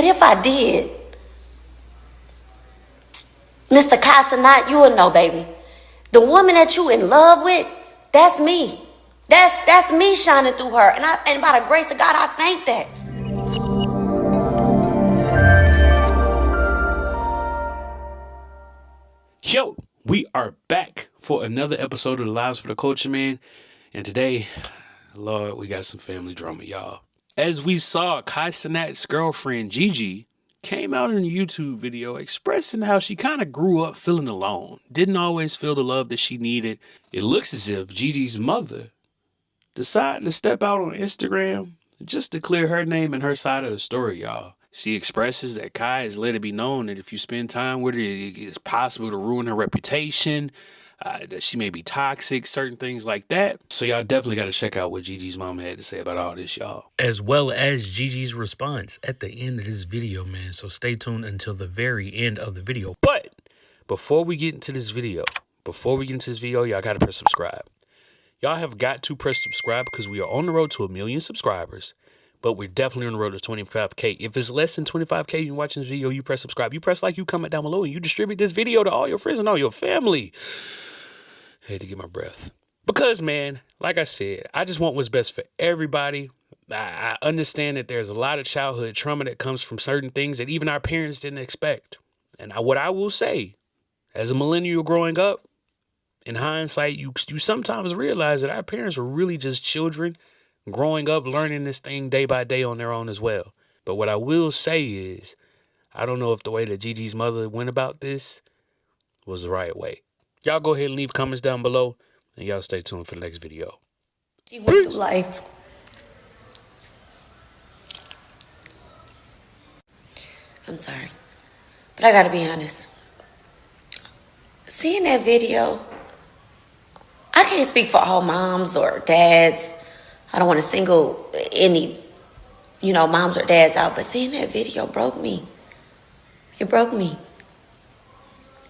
But if I did, Mr. Cenat'S, you will know, baby. The woman that you in love with, that's me. That's me shining through her. And by the grace of God, I thank that. Yo, we are back for another episode of the Lives for the Culture, man. And today, Lord, we got some family drama, y'all. As we saw, Cenat'S girlfriend, Gigi, came out in a YouTube video expressing how she kind of grew up feeling alone. Didn't always feel the love that she needed. It looks as if Gigi's mother decided to step out on Instagram just to clear her name and her side of the story, y'all. She expresses that Kai has let it be known that if you spend time with her, it is possible to ruin her reputation, that she may be toxic, certain things like that. So y'all definitely got to check out what Gigi's mom had to say about all this, y'all. As well as Gigi's response at the end of this video, man. So stay tuned until the very end of the video. But before we get into this video, y'all got to press subscribe. Y'all have got to press subscribe because we are on the road to 1 million subscribers. But we're definitely on the road to 25K. If it's less than 25K, you're watching this video, you press subscribe. You press like, you comment down below, and you distribute this video to all your friends and all your family. I had to get my breath. Because, man, like I said, I just want what's best for everybody. I understand that there's a lot of childhood trauma that comes from certain things that even our parents didn't expect. And what I will say, as a millennial growing up, in hindsight, you sometimes realize that our parents were really just children growing up, learning this thing day by day on their own as well. But what I will say is, I don't know if the way that Gigi's mother went about this was the right way. Y'all go ahead and leave comments down below, and y'all stay tuned for the next video. She went through life. I'm sorry, but I gotta be honest. Seeing that video, I can't speak for all moms or dads. I don't want to single any, moms or dads out, but seeing that video broke me. It broke me.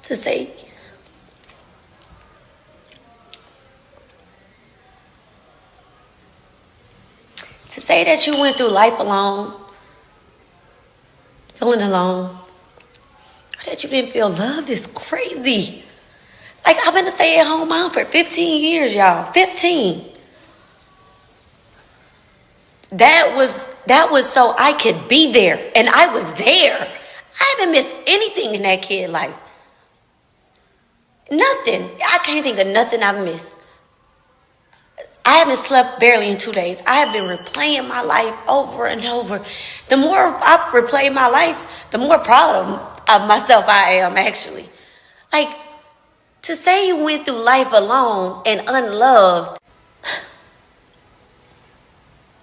To say that you went through life alone, feeling alone, or that you didn't feel loved is crazy. Like, I've been a stay-at-home mom for 15 years, y'all. 15. That was so I could be there, and I was there. I haven't missed anything in that kid life. Nothing. I can't think of nothing I've missed. I haven't slept barely in 2 days. I have been replaying my life over and over. The more I replay my life, the more proud of myself I am, actually. Like, to say you went through life alone and unloved,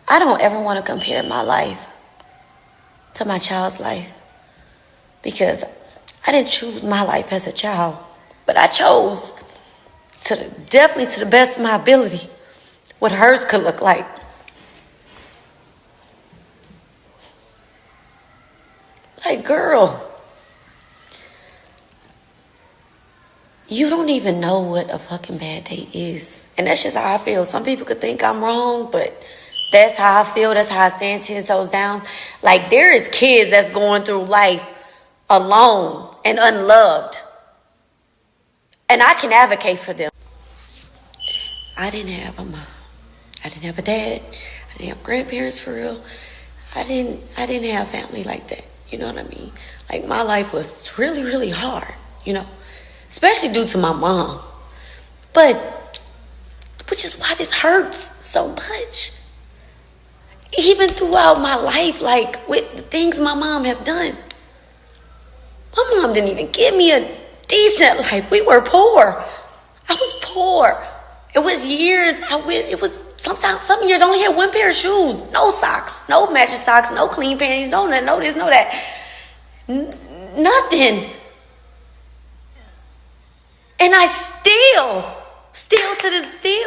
I don't ever want to compare my life to my child's life, because I didn't choose my life as a child, but I chose definitely to the best of my ability what hers could look like. Like, girl, you don't even know what a fucking bad day is. And that's just how I feel. Some people could think I'm wrong, but that's how I feel. That's how I stand 10 toes down. Like, there is kids that's going through life alone and unloved. And I can advocate for them. I didn't have a mom. I didn't have a dad. I didn't have grandparents for real. I didn't have family like that. You know what I mean? Like, my life was really, really hard, especially due to my mom. But, which is why this hurts so much. Even throughout my life, like, with the things my mom have done, my mom didn't even give me a decent life. We were poor. I was poor. It was years. Sometimes, some years I only had one pair of shoes, no socks, no matching socks, no clean panties, no nothing, no this, no that. Nothing. And I still to this day,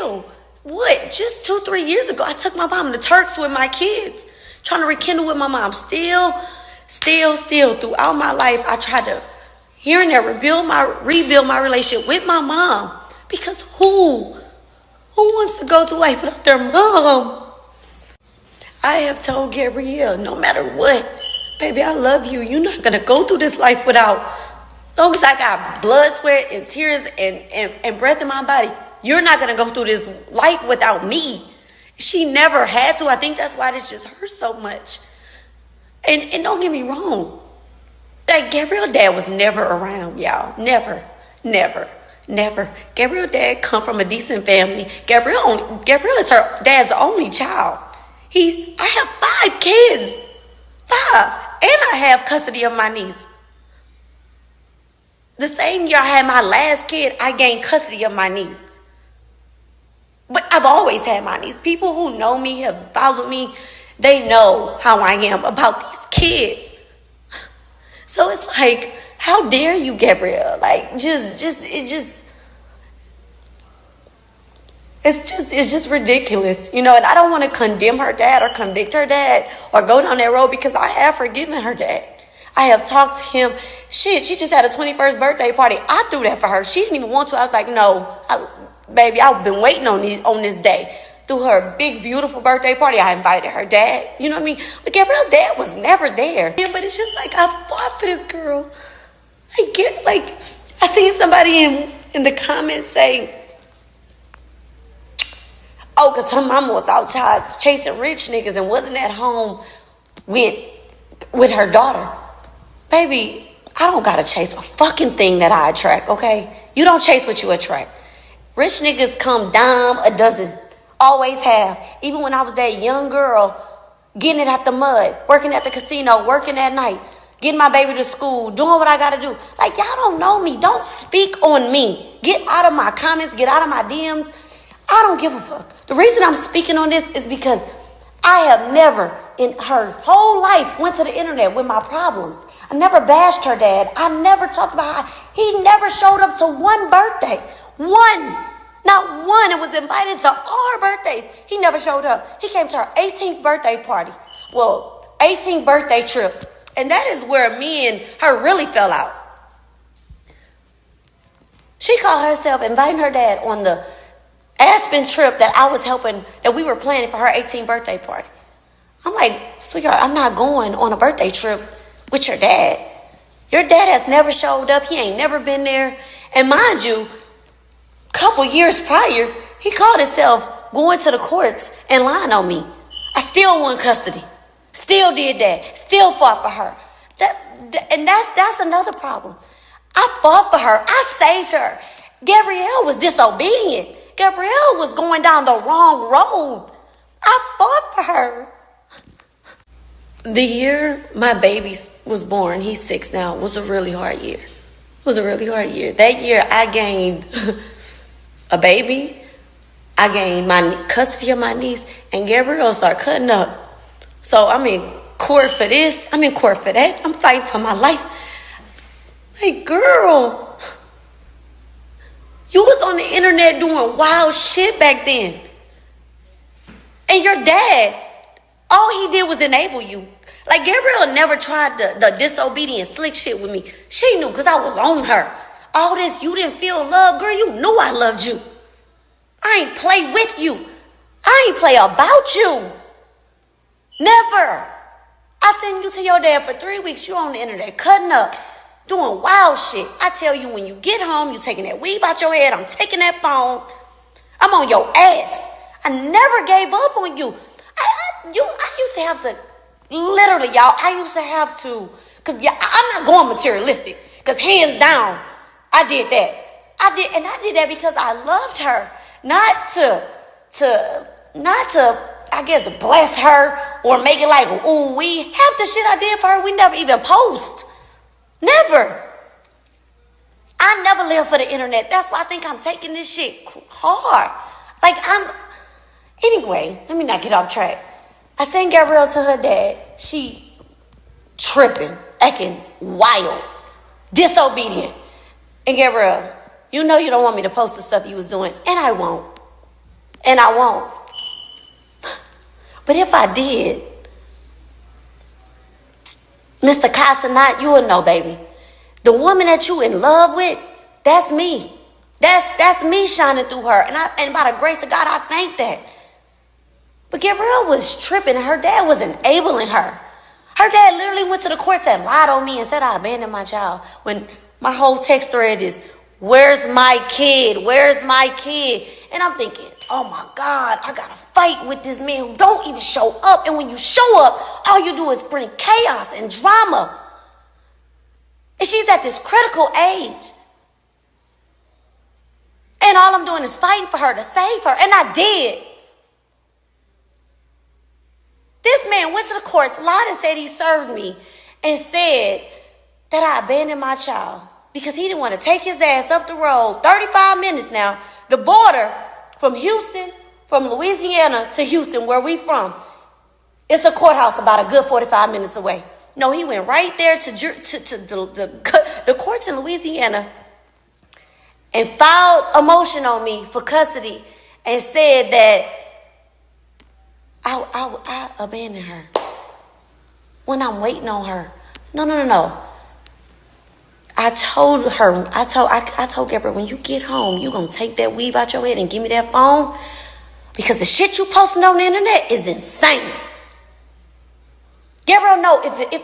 just 2-3 years ago, I took my mom to Turks with my kids, trying to rekindle with my mom. Still, throughout my life, I tried to, here and there, rebuild my relationship with my mom. Because who wants to go through life without their mom? I have told Gabrielle, no matter what, baby, I love you. You're not going to go through this life without, as long as I got blood, sweat, and tears and breath in my body, you're not going to go through this life without me. She never had to. I think that's why this just hurts so much. And don't get me wrong. Like, Gabrielle's dad was never around, y'all. Never. Gabrielle's dad come from a decent family. Gabrielle is her dad's only child. I have 5 kids. 5. And I have custody of my niece. The same year I had my last kid, I gained custody of my niece. But I've always had my niece. People who know me, have followed me, they know how I am about these kids. So it's like, how dare you, Gabrielle? Like, it's just ridiculous, you know. And I don't want to condemn her dad or convict her dad or go down that road, because I have forgiven her dad. I have talked to him. Shit, she just had a 21st birthday party. I threw that for her. She didn't even want to. I was like, no, baby, I've been waiting on this day. Through her big, beautiful birthday party, I invited her dad. You know what I mean? But Gabrielle's dad was never there. Yeah, but it's just like, I fought for this girl. I seen somebody in the comments say, oh, because her mama was outside chasing rich niggas and wasn't at home with her daughter. Baby, I don't gotta chase a fucking thing that I attract, okay? You don't chase what you attract. Rich niggas come dime a dozen. Always have. Even when I was that young girl, getting it out the mud, working at the casino, working at night, getting my baby to school, doing what I gotta do. Like, y'all don't know me. Don't speak on me. Get out of my comments. Get out of my DMs. I don't give a fuck. The reason I'm speaking on this is because I have never in her whole life went to the internet with my problems. I never bashed her dad. I never talked about how he never showed up to one birthday. One. Not one. It was invited to all her birthdays. He never showed up. He came to her 18th birthday party. Well, 18th birthday trip. And that is where me and her really fell out. She called herself inviting her dad on the Aspen trip that I was helping, that we were planning for her 18th birthday party. I'm like, sweetheart, I'm not going on a birthday trip with your dad. Your dad has never showed up. He ain't never been there. And mind you, couple years prior, he called himself going to the courts and lying on me. I still won custody. Still did that. Still fought for her. And that's another problem. I fought for her. I saved her. Gabrielle was disobedient. Gabrielle was going down the wrong road. I fought for her. The year my baby was born, he's 6 now, was a really hard year. It was a really hard year. That year I gained a baby, I gained my custody of my niece, and Gabrielle started cutting up. So I'm in court for this, I'm in court for that, I'm fighting for my life. Like, girl, you was on the internet doing wild shit back then. And your dad, all he did was enable you. Like, Gabrielle never tried the disobedient, slick shit with me. She knew, because I was on her. All this, you didn't feel love, girl, you knew I loved you. I ain't play with you. I ain't play about you. Never. I sent you to your dad for 3 weeks. You on the internet cutting up, doing wild shit. I tell you, when you get home, you taking that weave out your head. I'm taking that phone. I'm on your ass. I never gave up on you. I used to have to, literally, y'all, I used to have to, because I'm not going materialistic, because hands down, I did that. I did that because I loved her. Not to, I guess, bless her or make it like, ooh, half the shit I did for her, we never even post. Never. I never lived for the internet. That's why I think I'm taking this shit hard. Like, anyway, let me not get off track. I sent Gabrielle to her dad. She tripping, acting wild, disobedient. And Gabrielle, you know you don't want me to post the stuff you was doing, and I won't. And I won't. But if I did, Mr. Cenat'S, you will know, baby. The woman that you in love with, that's me. That's me shining through her. And by the grace of God, I thank that. But Gabrielle was tripping, and her dad was enabling her. Her dad literally went to the courts and lied on me and said I abandoned my child. When my whole text thread is, where's my kid? Where's my kid? And I'm thinking, oh my God, I gotta fight with this man who don't even show up. And when you show up, all you do is bring chaos and drama. And she's at this critical age. And all I'm doing is fighting for her to save her. And I did. This man went to the courts, lied and said he served me, and said that I abandoned my child because he didn't want to take his ass up the road. 35 minutes now. The border from Houston, from Louisiana to Houston, where we from, it's a courthouse about a good 45 minutes away. No, he went right there to the courts in Louisiana and filed a motion on me for custody and said that I abandoned her when I'm waiting on her. No. I told Gabrielle, when you get home, you gonna take that weave out your head and give me that phone, because the shit you posting on the internet is insane. Gabrielle, no, if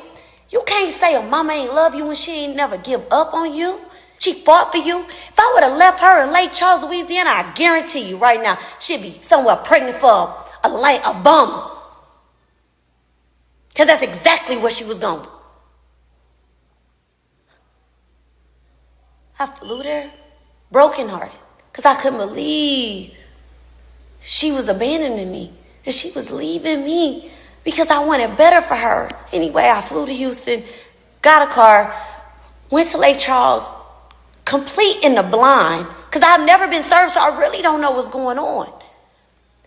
you can't say a mama ain't love you when she ain't never give up on you. She fought for you. If I would have left her in Lake Charles, Louisiana, I guarantee you right now, she'd be somewhere pregnant for a bum. Because that's exactly where she was going. I flew there brokenhearted because I couldn't believe she was abandoning me and she was leaving me because I wanted better for her. Anyway, I flew to Houston, got a car, went to Lake Charles, complete in the blind, because I've never been served, so I really don't know what's going on.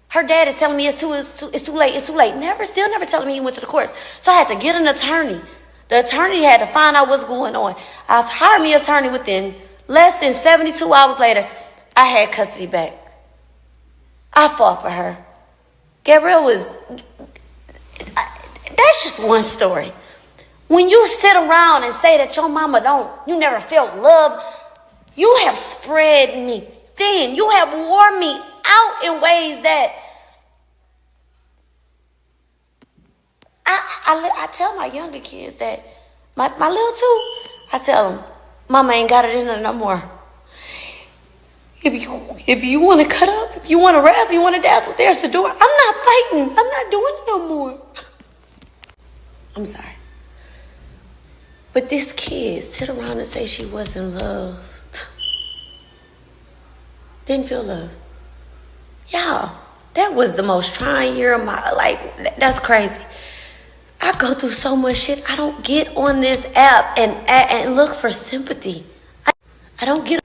Her dad is telling me it's too late. Still never telling me he went to the courts. So I had to get an attorney. The attorney had to find out what's going on. I've hired me an attorney. Within less than 72 hours later, I had custody back. I fought for her. Gabrielle that's just one story. When you sit around and say that your mama you never felt love, you have spread me thin. You have worn me out in ways that I tell my younger kids that, my little two, I tell them, mama ain't got it in her no more. If you want to cut up, if you want to razzle, you want to dazzle, there's the door. I'm not fighting. I'm not doing it no more. I'm sorry. But this kid sit around and say she wasn't loved. Didn't feel love. Y'all, that was the most trying year of my life. That's crazy. I go through so much shit. I don't get on this app and look for sympathy. I don't get.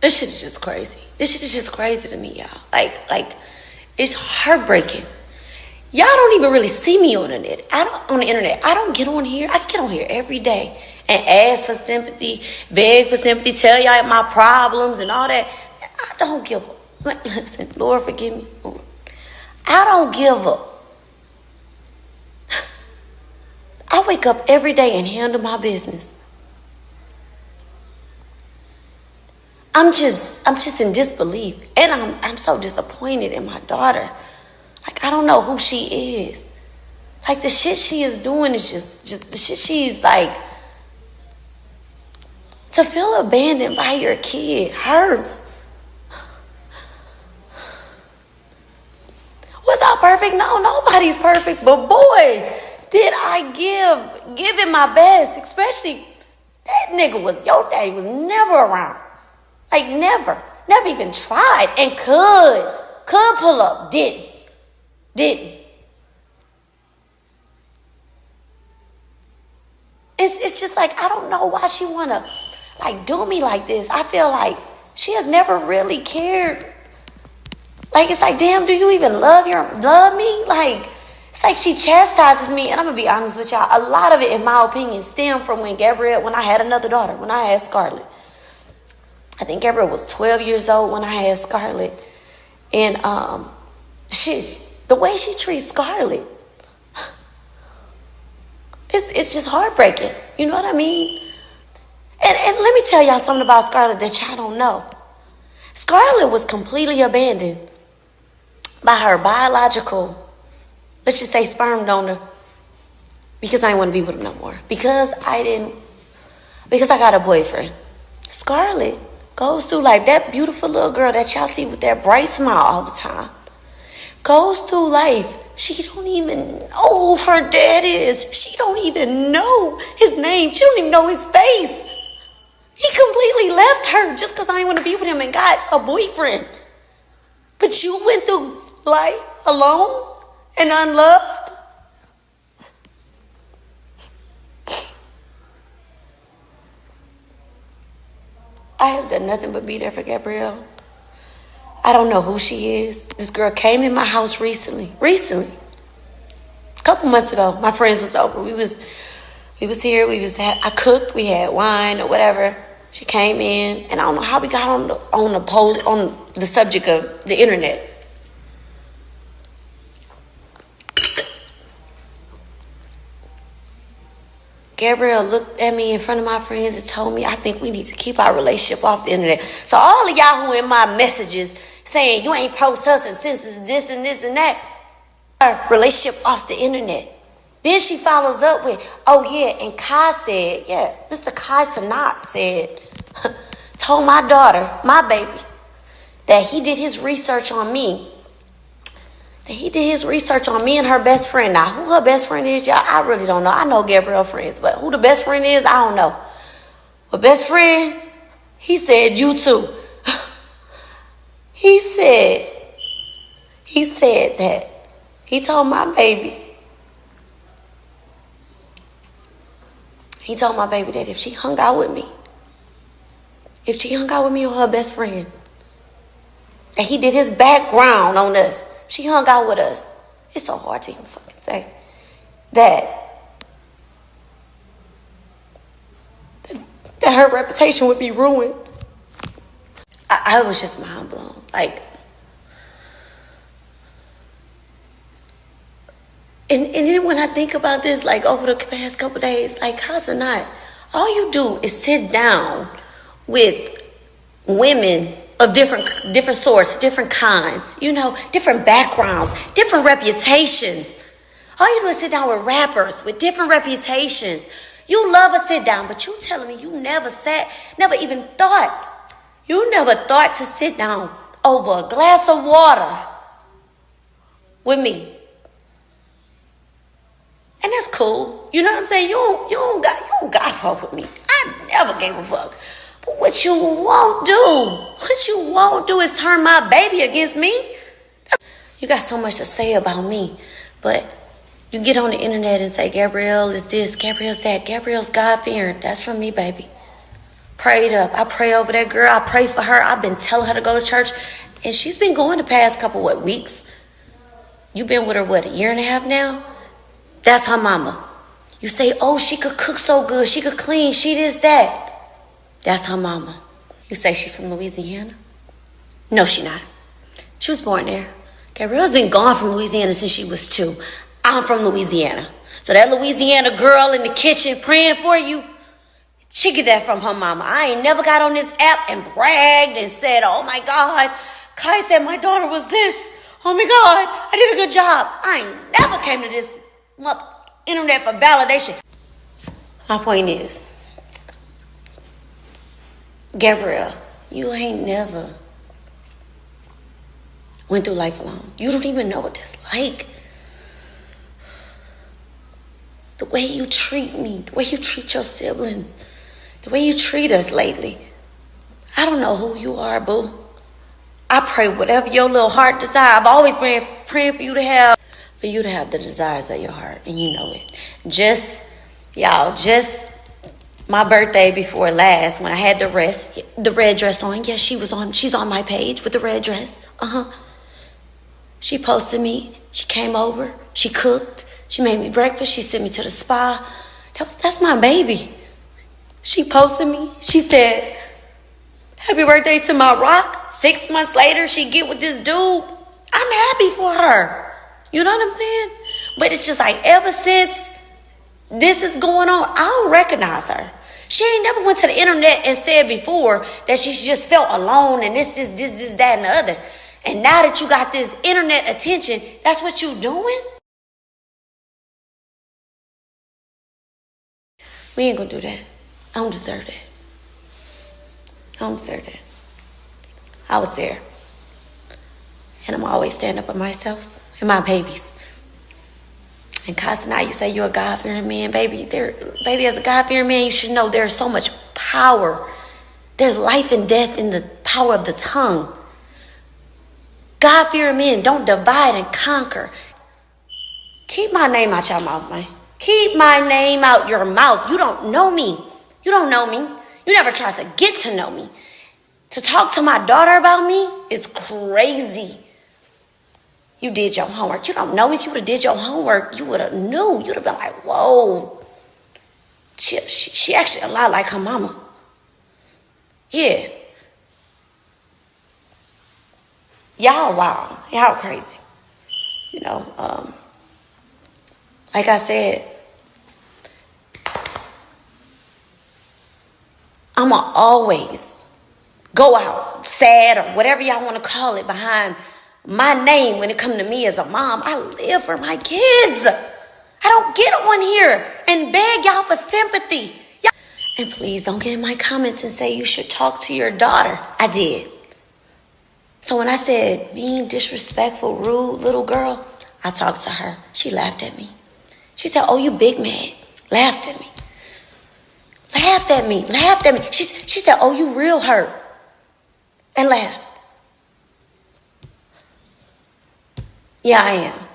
This shit is just crazy. This shit is just crazy to me, y'all. Like, it's heartbreaking. Y'all don't even really see me on the internet. I don't get on here. I get on here every day and ask for sympathy, beg for sympathy, tell y'all my problems and all that. I don't give up. Listen, Lord, forgive me. I don't give up. I wake up every day and handle my business. I'm just in disbelief. And I'm so disappointed in my daughter. Like, I don't know who she is. Like, the shit she is doing is just the shit she's like. To feel abandoned by your kid hurts. Was I perfect? No, nobody's perfect. But boy, did I give it my best. Especially, that nigga your daddy was never around. Like, never even tried and could pull up, didn't. It's just like, I don't know why she wanna like do me like this. I feel like she has never really cared. Like, it's like, damn, do you even love me? Like, it's like she chastises me. And I'm gonna be honest with y'all, a lot of it, in my opinion, stemmed from when I had another daughter, when I had Scarlett. I think Gabrielle was 12 years old when I had Scarlett. And the way she treats Scarlett, it's just heartbreaking. You know what I mean? And let me tell y'all something about Scarlett that y'all don't know. Scarlett was completely abandoned by her biological let's just say sperm donor, because I didn't want to be with him no more. Because I got a boyfriend. Scarlett goes through like that beautiful little girl that y'all see with that bright smile all the time. Goes through life. She don't even know who her dad is. She don't even know his name. She don't even know his face. He completely left her just because I didn't want to be with him and got a boyfriend. But you went through life alone and unloved. I have done nothing but be there for Gabrielle. I don't know who she is. This girl came in my house recently. A couple months ago. My friends was over. We was here. I cooked. We had wine or whatever. She came in, and I don't know how we got on the subject of the internet. Gabrielle looked at me in front of my friends and told me, I think we need to keep our relationship off the internet. So all of y'all who in my messages saying you ain't post us and since it's this and this and that, our relationship off the internet. Then she follows up with, oh yeah, and Kai said, yeah, Mr. Cenat'S said, told my daughter, my baby, that he did his research on me. And her best friend. Now, who her best friend is, y'all, I really don't know. I know Gabrielle friends, but who the best friend is, I don't know. But best friend, he said, you too. He said that. He told my baby. He told my baby that if she hung out with me or her best friend, and he did his background on us, she hung out with us. It's so hard to even fucking say that her reputation would be ruined. I was just mind blown. Like, and then when I think about this, like over the past couple days, like how's it not? All you do is sit down with women of different sorts, different kinds, different backgrounds, different reputations. All you do is sit down with rappers with different reputations. You love a sit down, but you telling me you never thought to sit down over a glass of water with me. And that's cool. You know what I'm saying? You don't got to fuck with me. I never gave a fuck. But what you won't do is turn my baby against me. You got so much to say about me, but you get on the internet and say, Gabrielle is this, Gabrielle's that, Gabrielle's God-fearing. That's from me, baby. Prayed up. I pray over that girl. I pray for her. I've been telling her to go to church, and she's been going the past couple, weeks? You've been with her, a year and a half now? That's her mama. You say, oh, she could cook so good. She could clean. She this, that. That's her mama. You say she from Louisiana? No, she not. She was born there. Gabrielle's been gone from Louisiana since she was 2. I'm from Louisiana. So that Louisiana girl in the kitchen praying for you, she get that from her mama. I ain't never got on this app and bragged and said, oh my God, Kai said my daughter was this. Oh my God, I did a good job. I ain't never came to this internet for validation. My point is, Gabrielle, you ain't never went through life alone. You don't even know what that's like. The way you treat me, the way you treat your siblings, the way you treat us lately. I don't know who you are, boo. I pray whatever your little heart desire. I've always been praying for you to have the desires of your heart, and you know it. Just my birthday before last, when I had the red dress on. Yes, she's on my page with the red dress. She posted me. She came over. She cooked. She made me breakfast. She sent me to the spa. That's my baby. She posted me. She said, happy birthday to my rock. 6 months later, she get with this dude. I'm happy for her. You know what I'm saying? But it's just like ever since this is going on, I don't recognize her. She ain't never went to the internet and said before that she just felt alone and this, that, and the other. And now that you got this internet attention, that's what you doing? We ain't gonna do that. I don't deserve that. I don't deserve that. I was there. And I'm always standing up for myself and my babies. And Cenat'S, you say you're a God-fearing man, baby. Baby, as a God-fearing man, you should know there's so much power. There's life and death in the power of the tongue. God-fearing men don't divide and conquer. Keep my name out your mouth, man. Keep my name out your mouth. You don't know me. You don't know me. You never tried to get to know me. To talk to my daughter about me is crazy. You did your homework. You don't know me. If you would have did your homework, you would have knew. You'd have been like, whoa. She actually a lot like her mama. Yeah. Y'all wild. Y'all crazy. You know, like I said, I'ma always go out sad or whatever y'all want to call it behind my name when it comes to me as a mom. I live for my kids. I don't get on here and beg y'all for sympathy. And please don't get in my comments and say you should talk to your daughter. I did. So when I said mean, disrespectful, rude little girl, I talked to her. She laughed at me. She said, oh, you big mad. Laughed at me. Laughed at me. Laughed at me. She said, oh, you real hurt. And laughed. Yeah, I am.